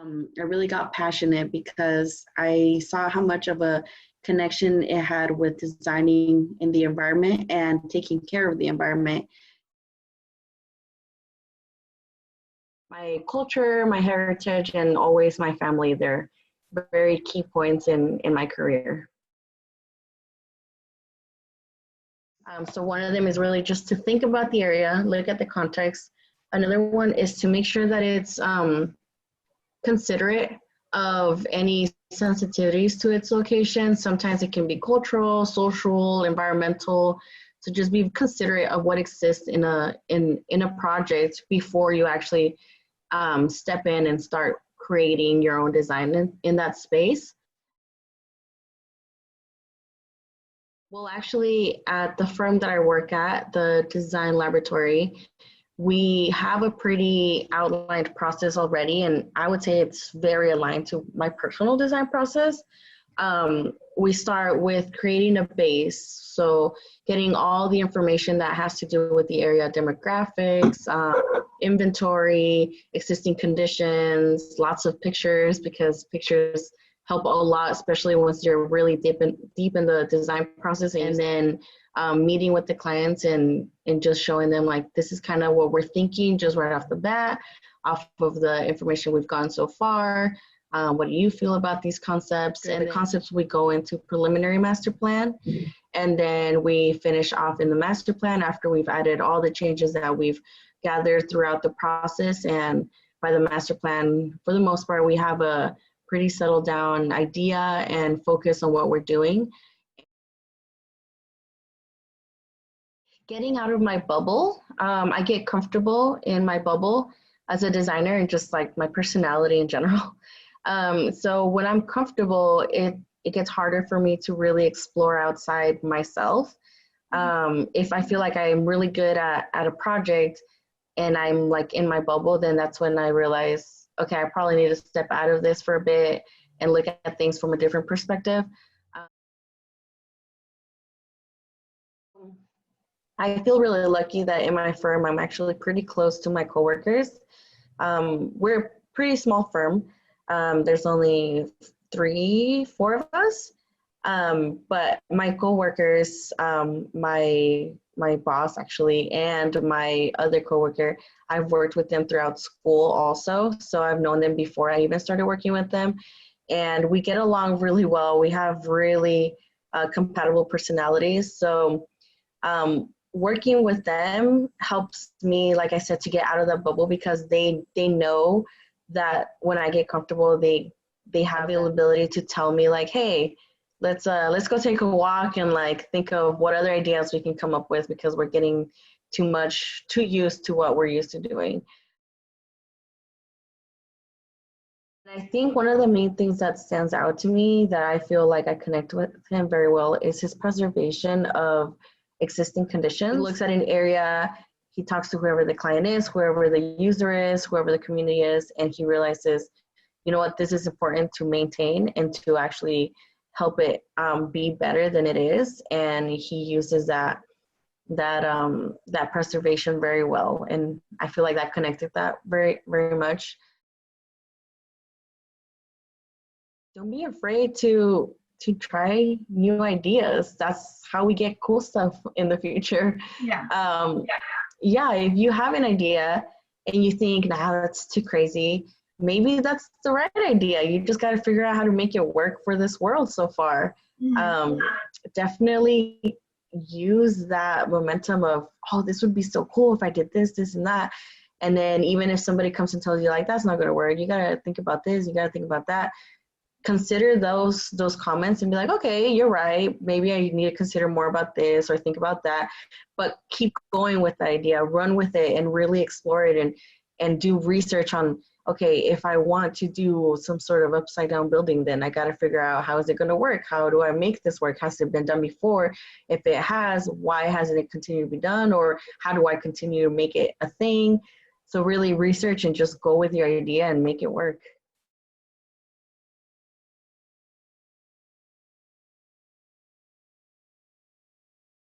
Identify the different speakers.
Speaker 1: I really got passionate because I saw how much of a connection it had with designing in the environment and taking care of the environment. My culture, my heritage, and always my family, they're very key points in my career. So one of them is really just to think about the area, look at the context. Another one is to make sure that it's considerate of any sensitivities to its location. Sometimes it can be cultural, social, environmental. So just be considerate of what exists in a project before you actually step in and start creating your own design in that space. Well, actually, at the firm that I work at, the design laboratory, we have a pretty outlined process already, and I would say it's very aligned to my personal design process. We start with creating a base, so getting all the information that has to do with the area demographics, inventory, existing conditions, lots of pictures, because pictures help a lot, especially once you're really deep in the design process. And then meeting with the clients and just showing them like, this is kind of what we're thinking just right off the bat, off of the information we've gotten so far. What do you feel about these concepts? And the concepts, we go into preliminary master plan, and then we finish off in the master plan after we've added all the changes that we've gathered throughout the process. And by the master plan, for the most part, we have a pretty settled down idea and focus on what we're doing. Getting out of my bubble, I get comfortable in my bubble as a designer and just like my personality in general. So when I'm comfortable, it gets harder for me to really explore outside myself. If I feel like I'm really good at a project and I'm like in my bubble, then that's when I realize, okay, I probably need to step out of this for a bit and look at things from a different perspective. I feel really lucky that in my firm, I'm actually pretty close to my coworkers. We're a pretty small firm. There's only 3-4 of us. But my coworkers, my boss actually, and my other coworker, I've worked with them throughout school also. So I've known them before I even started working with them. And we get along really well. We have really compatible personalities. So working with them helps me, like I said, to get out of that bubble, because they know that when I get comfortable, they have the ability to tell me like, hey, let's go take a walk and like think of what other ideas we can come up with, because we're getting too used to what we're used to doing. And I think one of the main things that stands out to me that I feel like I connect with him very well is his preservation of existing conditions. He looks at an area, he talks to whoever the client is, whoever the user is, whoever the community is, and he realizes, you know what, this is important to maintain and to actually help it be better than it is. And he uses that preservation very well. And I feel like that connected that very, very much. Don't be afraid to try new ideas. That's how we get cool stuff in the future. Yeah, if you have an idea and you think, nah, that's too crazy, maybe that's the right idea. You just got to figure out how to make it work for this world so far. Definitely use that momentum of, oh, this would be so cool if I did this, this, and that. And then even if somebody comes and tells you like, that's not going to work, you got to think about this, you got to think about that. Consider those comments and be like, okay, you're right. Maybe I need to consider more about this or think about that. But keep going with the idea, run with it, and really explore it and do research on, okay, if I want to do some sort of upside down building, then I got to figure out, how is it going to work? How do I make this work? Has it been done before? If it has, why hasn't it continued to be done? Or how do I continue to make it a thing? So really research and just go with your idea and make it work.